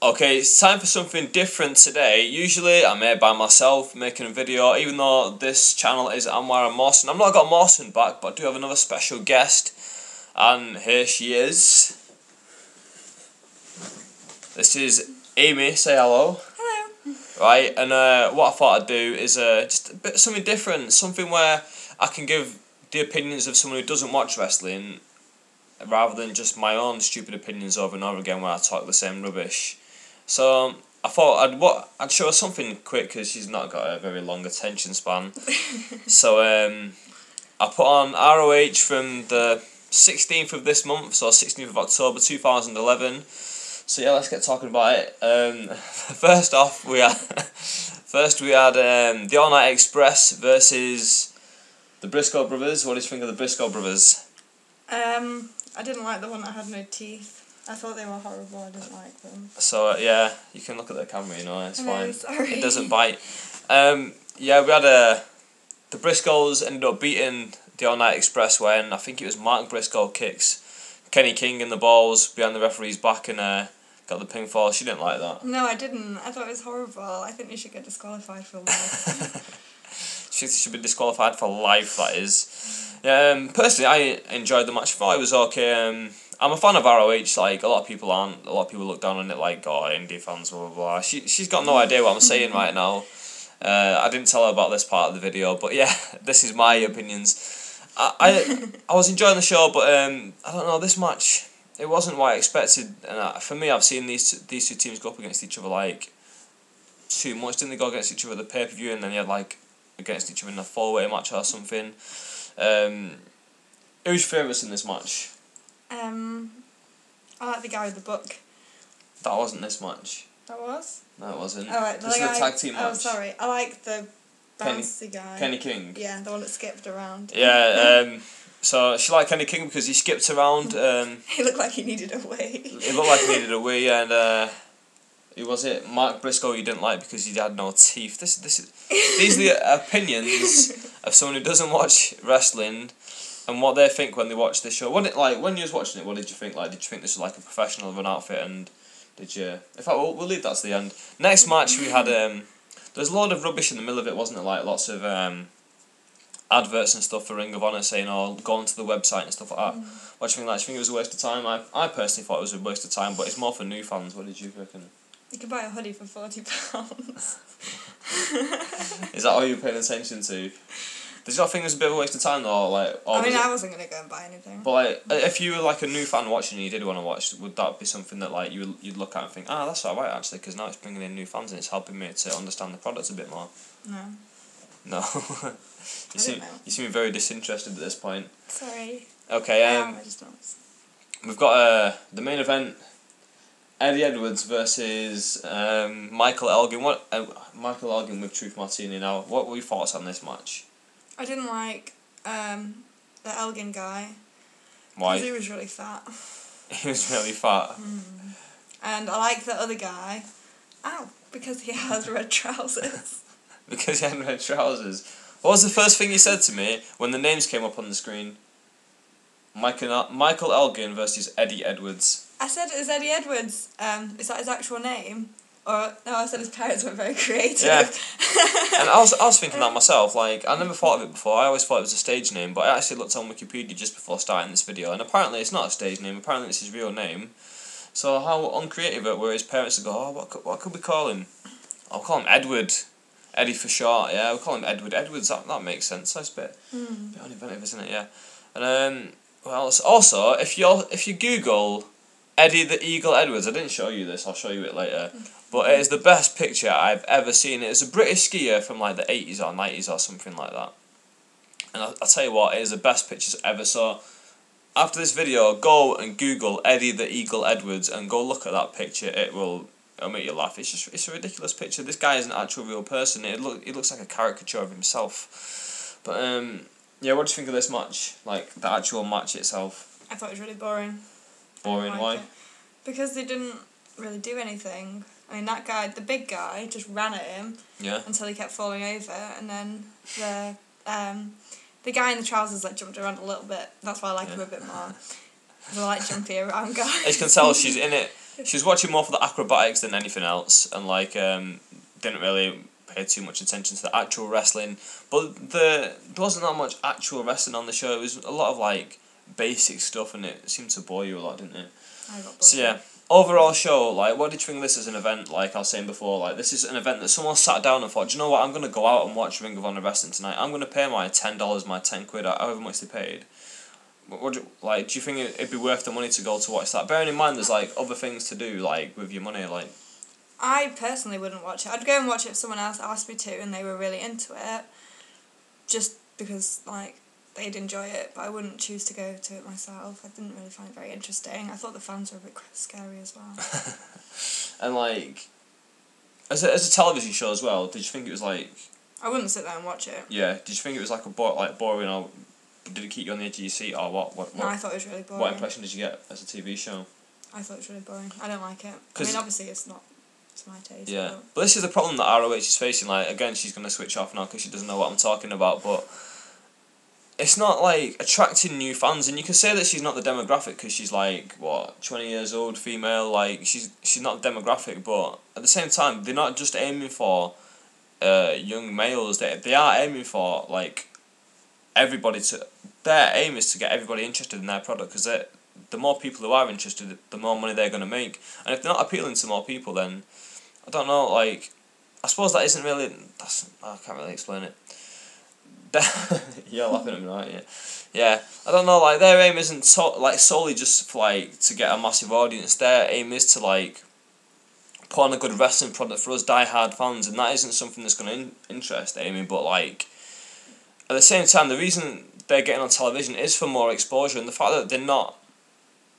Okay, it's time for something different today. Usually I'm here by myself making a video, even though this channel is Anwar Mawson. I've not got Mawson back, but I do have another special guest. And here she is. This is Amy, say hello. Hello. Right, and what I thought I'd do is just a bit something different, something where I can give the opinions of someone who doesn't watch wrestling, rather than just my own stupid opinions over and over again where I talk the same rubbish. So I thought I'd show her something quick because she's not got a very long attention span. So I put on ROH from the 16th of this month, so 16th of October 2011. So yeah, let's get talking about it. First off, we had the All Night Express versus the Briscoe brothers. What did you think of the Briscoe brothers? I didn't like the one that had no teeth. I thought they were horrible. I didn't like them. So yeah, you can look at the camera. You know, it's fine. Sorry. It doesn't bite. Yeah, we had the Briscoes ended up beating the All Night Express when I think it was Mark Briscoe kicks Kenny King in the balls behind the referee's back and got the pinfall. She didn't like that. No, I didn't. I thought it was horrible. I think they should get disqualified for life. She should be disqualified for life. That is. Personally, I enjoyed the match. I thought it was okay. I'm a fan of ROH. Like a lot of people aren't. A lot of people look down on it like, oh, indie fans, blah blah blah. She's got no idea what I'm saying right now. I didn't tell her about this part of the video, but yeah, this is my opinions. I was enjoying the show, but I don't know, this match, it wasn't what I expected. And for me, I've seen these two teams go up against each other like too much. Didn't they go against each other at the pay per view, and then you had like against each other in a 4-way match or something? Who's your favourites in this match? I like the guy with the book. That wasn't this match. That was? No, it wasn't. Oh, right, this is the tag team match. Oh, sorry. I like the bouncy guy. Kenny King. Yeah, the one that skipped around. Yeah, so she liked Kenny King because he skipped around. He looked like he needed a wee. He looked like he needed a wee, and who was it? Mark Briscoe you didn't like because he had no teeth. These are the opinions of someone who doesn't watch wrestling and what they think when they watch this show. When you was watching it, what did you think? Like, did you think this was like a professional run outfit? And did you? In fact, we'll leave that to the end. Next match we had there's a lot of rubbish in the middle of it, wasn't it? Like lots of adverts and stuff for Ring of Honor saying, "Oh, go onto the website" and stuff like that. What do you think? Like, do you think it was a waste of time? I personally thought it was a waste of time, but it's more for new fans. What did you reckon? You could buy a hoodie for £40. Is that all you're paying attention to? Did you not think it was a bit of a waste of time though? Like, I wasn't gonna go and buy anything. But like, if you were like a new fan watching and you did want to watch, would that be something that like you'd look at and think, that's alright actually, because now it's bringing in new fans and it's helping me to understand the product a bit more? No. No. You seem very disinterested at this point. Sorry. Okay. We've got the main event. Eddie Edwards versus Michael Elgin. Michael Elgin with Truth Martini now. What were your thoughts on this match? I didn't like the Elgin guy. Why? Because he was really fat. He was really fat. And I like the other guy. Because he has red trousers. Because he had red trousers. What was the first thing you said to me when the names came up on the screen? Michael Elgin versus Eddie Edwards. I said, is Eddie Edwards, is that his actual name? Or, no, I said his parents were very creative. Yeah. And I was thinking that myself, like, I never thought of it before. I always thought it was a stage name, but I actually looked on Wikipedia just before starting this video, and apparently it's not a stage name, apparently it's his real name. So how uncreative it were his parents to go, what could we call him? I'll call him Edward. Eddie for short, yeah, we'll call him Edward. Edwards, that makes sense. That's a bit uninventive, isn't it? Yeah. And well, also, if you Google Eddie the Eagle Edwards, I didn't show you this, I'll show you it later. Okay. But it is the best picture I've ever seen. It is a British skier from like the 80s or 90s or something like that. And I'll tell you what, it is the best pictures ever. So after this video, go and Google Eddie the Eagle Edwards and go look at that picture. It'll make you laugh. It's a ridiculous picture. This guy is an actual real person. It looks like a caricature of himself. But yeah, what do you think of this match? Like the actual match itself? I thought it was really boring. Boring? Why? Because they didn't really do anything. I mean, that guy, the big guy, just ran at him until he kept falling over, and then the guy in the trousers like jumped around a little bit. That's why I like him a bit more. I like jumpy around guys. As you can tell, she's in it. she was watching more for the acrobatics than anything else, and like didn't really pay too much attention to the actual wrestling. But there wasn't that much actual wrestling on the show. It was a lot of like basic stuff, and it seemed to bore you a lot, didn't it? I got bored. So yeah. Overall show, like, what did you think of this as an event? Like I was saying before, like, this is an event that someone sat down and thought, do you know what, I'm going to go out and watch Ring of Honor Wrestling tonight. I'm going to pay my $10, my 10 quid, however much they paid. Do you think it'd be worth the money to go to watch that? Bearing in mind there's, like, other things to do, like, with your money, like... I personally wouldn't watch it. I'd go and watch it if someone else asked me to and they were really into it. Just because, like, they'd enjoy it, but I wouldn't choose to go to it myself. I didn't really find it very interesting. I thought the fans were a bit scary as well. And like, as a television show as well, did you think it was like? I wouldn't sit there and watch it. Yeah, did you think it was like boring, or did it keep you on the edge of your seat, or what? No, I thought it was really boring. What impression did you get as a TV show? I thought it was really boring. I don't like it. I mean, obviously it's not. It's my taste. Yeah, but this is the problem that ROH is facing. Like, again, she's going to switch off now because she doesn't know what I'm talking about, but. It's not, like, attracting new fans, and you can say that she's not the demographic because she's, like, 20 years old, female, like, she's not the demographic, but at the same time, they're not just aiming for young males, they are aiming for, like, everybody to, their aim is to get everybody interested in their product, because the more people who are interested, the more money they're going to make, and if they're not appealing to more people, then, I don't know, like, I suppose that isn't really, I can't really explain it. You're laughing at me, aren't you? Yeah, I don't know, like, their aim isn't solely just for, like, to get a massive audience. Their aim is to, like, put on a good wrestling product for us die-hard fans, and that isn't something that's going to interest Amy, but, like, at the same time, the reason they're getting on television is for more exposure, and the fact that they're not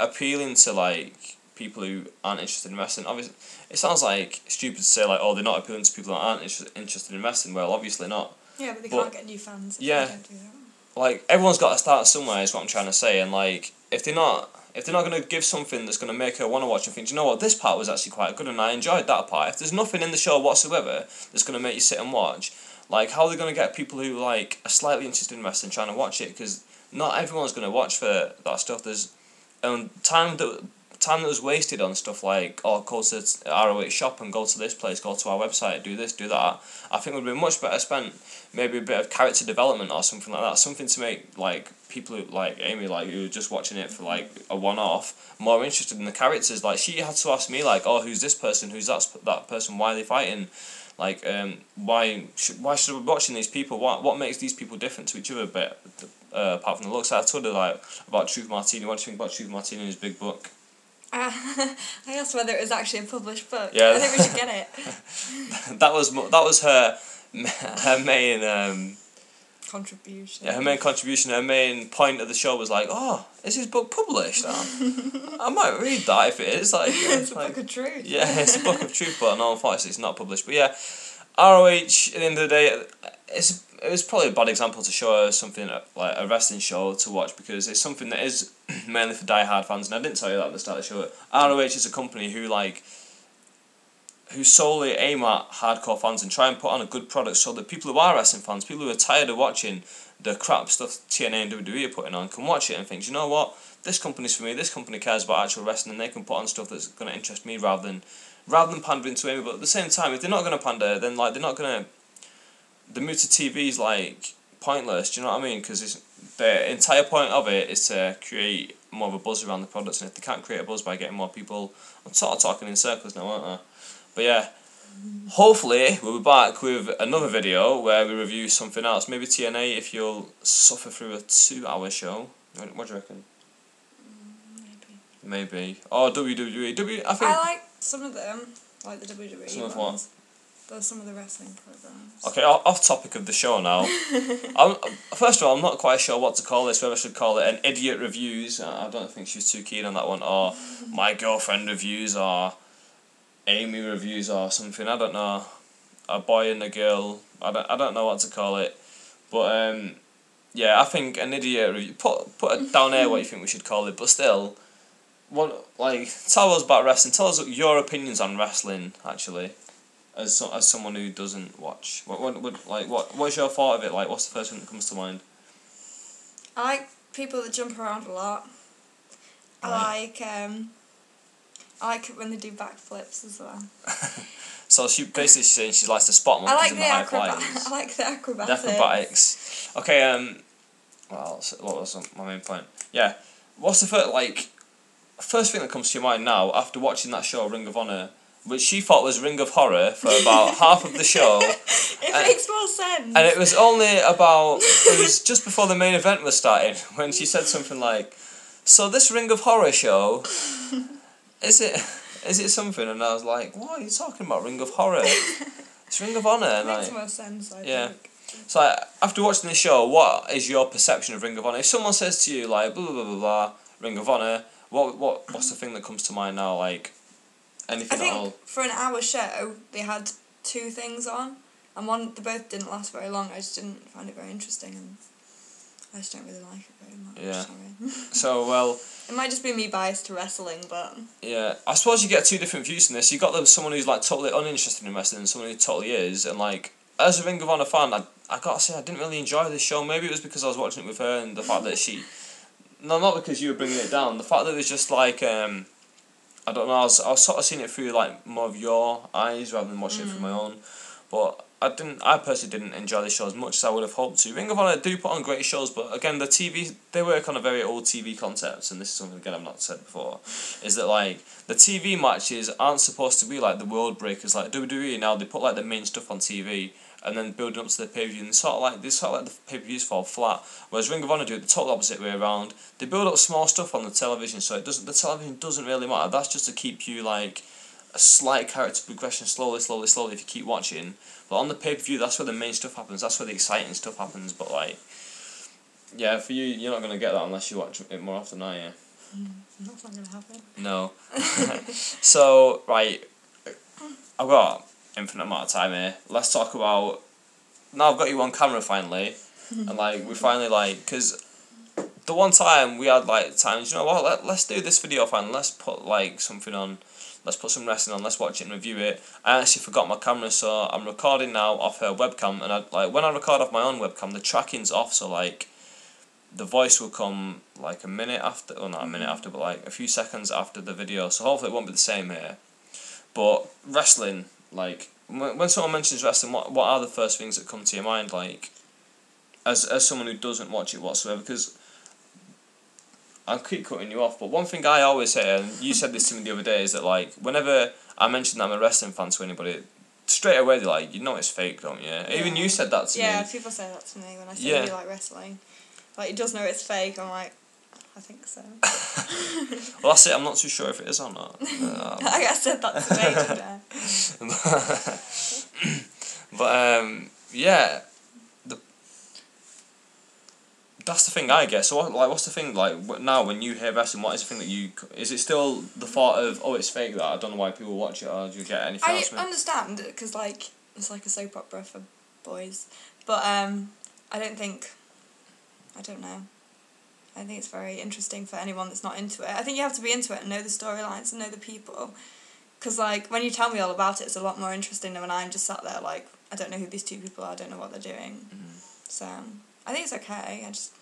appealing to, like, people who aren't interested in wrestling. Obviously, it sounds, like, stupid to say, like, oh, they're not appealing to people that aren't interested in wrestling. Well, obviously not. Yeah, but they can't get new fans if they don't do that. Like, everyone's got to start somewhere is what I'm trying to say, and like, if they're not going to give something that's going to make her want to watch and think, do you know what, this part was actually quite good and I enjoyed that part, if there's nothing in the show whatsoever that's going to make you sit and watch, like, how are they going to get people who, like, are slightly interested in wrestling trying to watch it? Because not everyone's going to watch for that stuff. There's time that was wasted on stuff like, oh, go to ROH shop and go to this place, go to our website, do this, do that. I think would be much better spent maybe a bit of character development or something like that, something to make, like, people who, like Amy, like, who are just watching it for, like, a one-off, more interested in the characters. Like, she had to ask me, like, oh, who's this person, who's that person, why are they fighting, like, why should we be watching these people, what makes these people different to each other, but apart from the looks. I told her, like, about Truth Martini. What do you think about Truth Martini and his big book? I asked whether it was actually a published book. Yeah. I think we should get it. that was her main contribution. Yeah, her main contribution. Her main point of the show was like, oh, is his book published? I might read that if it is. Like, it's a book of truth. Yeah, it's a book of truth, but no, unfortunately, it's not published. But yeah, ROH. At the end of the day, it was probably a bad example to show her something like a wrestling show to watch, because it's something that is mainly for die-hard fans, and I didn't tell you that at the start of the show. ROH is a company who solely aim at hardcore fans and try and put on a good product so that people who are wrestling fans, people who are tired of watching the crap stuff TNA and WWE are putting on, can watch it and think, you know what, this company's for me, this company cares about actual wrestling, and they can put on stuff that's going to interest me rather than pandering to Amy. But at the same time, if they're not going to pander, then, like, they're not going to... The move to TV is, like, pointless, do you know what I mean? Because the entire point of it is to create more of a buzz around the products, and if they can't create a buzz by getting more people... I'm sort of talking in circles now, aren't I? But yeah, hopefully we'll be back with another video where we review something else. Maybe TNA, if you'll suffer through a 2-hour show. What do you reckon? Maybe. Or WWE. I think... I like some of them, like the WWE Some of ones. There's some of the wrestling programs. Okay, off topic of the show now. First of all, I'm not quite sure what to call this, whether I should call it an idiot reviews. I don't think she's too keen on that one. Or my girlfriend reviews, or Amy reviews, or something. I don't know. A boy and a girl. I don't know what to call it. But yeah, I think an idiot review. Put it down there what you think we should call it. But still, tell us about wrestling. Tell us your opinions on wrestling, actually. As someone who doesn't watch, what's your thought of it? Like, what's the first thing that comes to mind? I like people that jump around a lot. I like I like it when they do backflips as well. So she basically saying she likes the spot I monkeys like and the high flyers. I like the The acrobatics. acrobatics. Okay. Well, what was my main point? Yeah. What's the first thing that comes to your mind now after watching that show Ring of Honor, which she thought was Ring of Horror for about half of the show. It makes more sense. And it was only about, it was just before the main event was starting when she said something like, so this Ring of Horror show, is it something? And I was like, what are you talking about, Ring of Horror? It's Ring of Honor. It And makes more sense, I think. So after watching this show, what is your perception of Ring of Honor? If someone says to you like blah blah blah blah Ring of Honor, what's the thing that comes to mind now? Like anything at all? I think for an hour show they had 2 things on, and they both didn't last very long. I just didn't find it very interesting, and I just don't really like it very much. Yeah. Sorry. So well. It might just be me biased to wrestling, but. Yeah, I suppose you get 2 different views from this. You got someone who's like totally uninterested in wrestling, and someone who totally is, and like as a Ring of Honor fan, I gotta say I didn't really enjoy this show. Maybe it was because I was watching it with her and the fact that she. No, not because you were bringing it down. The fact that it was just like I don't know. I was sort of seeing it through like more of your eyes rather than watching it through my own. But I personally didn't enjoy the show as much as I would have hoped to. Ring of Honor do put on great shows, but again the TV, they work on a very old TV concept, and this is something again I've not said before, is that like the TV matches aren't supposed to be like the world breakers like WWE. Now they put like the main stuff on TV and then building up to the pay-per-view, and they sort of like the pay-per-views fall flat. Whereas Ring of Honor do it the total opposite way around. They build up small stuff on the television, so the television doesn't really matter. That's just to keep you like a slight character progression slowly if you keep watching. But on the pay-per-view, that's where the main stuff happens. That's where the exciting stuff happens. But like, yeah, for you, you're not gonna get that unless you watch it more often, are you? That's not gonna happen. No. So right, I've got infinite amount of time here. Let's talk about. Now I've got you on camera finally, and like we finally like because the one time we had like times, you know what? Let's do this video finally. Let's put like something on. Let's put some wrestling on. Let's watch it and review it. I actually forgot my camera, so I'm recording now off her webcam. And when I record off my own webcam, the tracking's off, so like the voice will come like a minute after, or not a minute after, but like a few seconds after the video. So hopefully it won't be the same here. But wrestling, like when someone mentions wrestling, what are the first things that come to your mind? Like as someone who doesn't watch it whatsoever, because. I'll keep cutting you off, but one thing I always say, and you said this to me the other day, is that like whenever I mention that I'm a wrestling fan to anybody, straight away they're like, you know it's fake, don't you? Yeah. Even you said that to me. Yeah, people say that to me when I say you like wrestling. Like, he does know it's fake. I'm like, I think so. Well, that's it. I'm not too sure if it is or not. I said that today. But yeah. That's the thing I guess. So what's the thing like now when you hear wrestling? What is the thing that you? Is it still the thought of it's fake that I don't know why people watch it, or do you get anything else? I understand because like it's like a soap opera for boys, but I don't know. I think it's very interesting for anyone that's not into it. I think you have to be into it and know the storylines and know the people, because like when you tell me all about it, it's a lot more interesting than when I'm just sat there like I don't know who these 2 people are, I don't know what they're doing. So I think it's okay. I just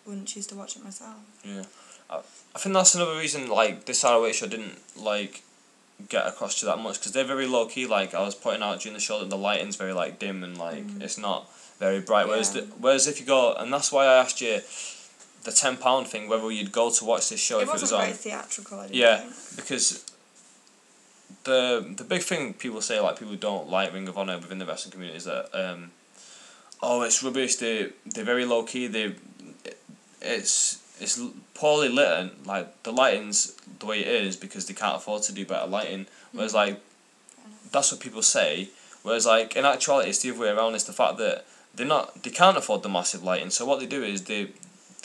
wouldn't choose to watch it myself. Yeah, I think that's another reason like this ROH show didn't like get across to that much, because they're very low key. Like I was pointing out during the show that the lighting's very like dim and like it's not very bright. Whereas if you go, and that's why I asked you the £10 thing, whether you'd go to watch this show if it was on. It wasn't very theatrical. I didn't think. Because the big thing people say, like people who don't like Ring of Honor within the wrestling community, is that it's rubbish. They're very low key. It's poorly lit, and like the lighting's the way it is because they can't afford to do better lighting. Whereas like that's what people say. Whereas like in actuality, it's the other way around. It's the fact that they can't afford the massive lighting. So what they do is they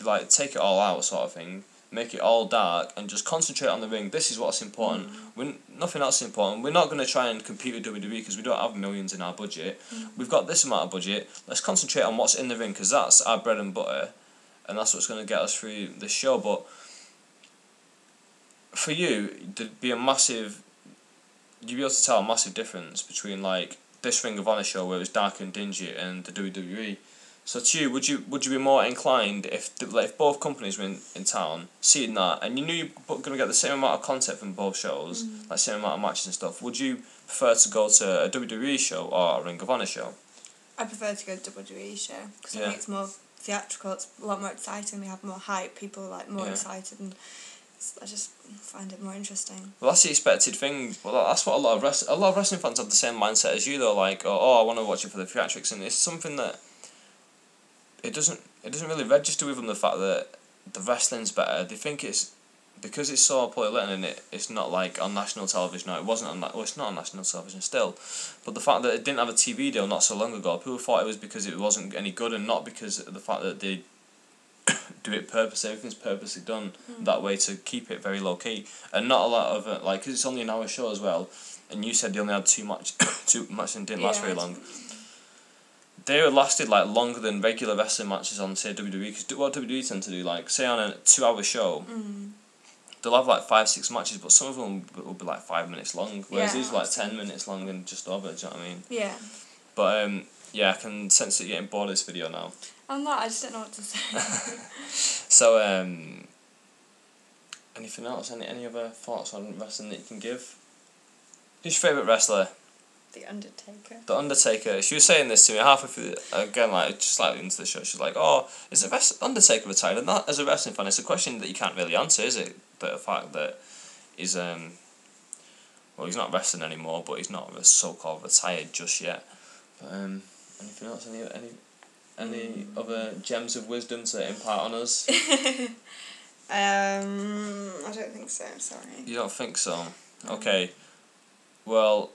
like take it all out, sort of thing. Make it all dark and just concentrate on the ring. This is what's important. Nothing else is important. We're not going to try and compete with WWE because we don't have millions in our budget. We've got this amount of budget. Let's concentrate on what's in the ring because that's our bread and butter, and that's what's going to get us through this show. But for you, there'd be you'd be able to tell a massive difference between like this Ring of Honor show where it was dark and dingy and the WWE So to you, would you be more inclined if both companies were in town, seeing that, and you knew you were going to get the same amount of content from both shows, like same amount of matches and stuff, would you prefer to go to a WWE show or a Ring of Honor show? I prefer to go to WWE show because I Yeah. think it's more theatrical. It's a lot more exciting. They have more hype. People are like more Yeah. excited, and I just find it more interesting. Well, that's the expected thing. Well, that's what a lot of wrestling fans have the same mindset as you though. Like, oh, I want to watch it for the theatrics, and it's something that it doesn't really register with them, the fact that the wrestling's better. They think it's because it's so poorly written and it's not like on national television. No, it wasn't on that. Well, it's not on national television still, but the fact that it didn't have a TV deal not so long ago, people thought it was because it wasn't any good and not because of the fact that they do it purposely. Everything's purposely done that way to keep it very low key, and not a lot of like because it's only an hour show as well. And you said they only had two matches and didn't last very long. They lasted like longer than regular wrestling matches on say WWE, because what WWE tend to do, like say on a 2-hour show, they'll have like 5-6 matches, but some of them will be like 5 minutes long, whereas these are like 10 minutes long and just over. Do you know what I mean? Yeah. But yeah, I can sense that you're getting bored of this video now. I'm not. I just don't know what to say. So anything else? Any other thoughts on wrestling that you can give? Who's your favourite wrestler? The Undertaker. The Undertaker. She was saying this to me halfway through, again, like just slightly into the show. She's like, "Oh, is the Undertaker retired?" And that, as a wrestling fan, it's a question that you can't really answer, is it? The fact that he's well, he's not wrestling anymore, but he's not so-called retired just yet. But anything else? Any other gems of wisdom to impart on us? I don't think so. Sorry. You don't think so? Okay. Well,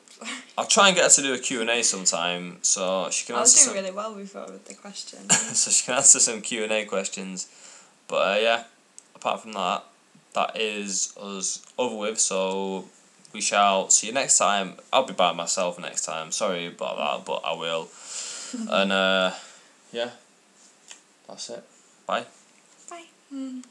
I'll try and get her to do a Q&A sometime, so she can I was answer doing really well before with the question. so she can answer some Q&A questions. But yeah, apart from that, that is us over with, so we shall see you next time. I'll be by myself next time, sorry about that, but I will. And yeah, that's it. Bye. Bye.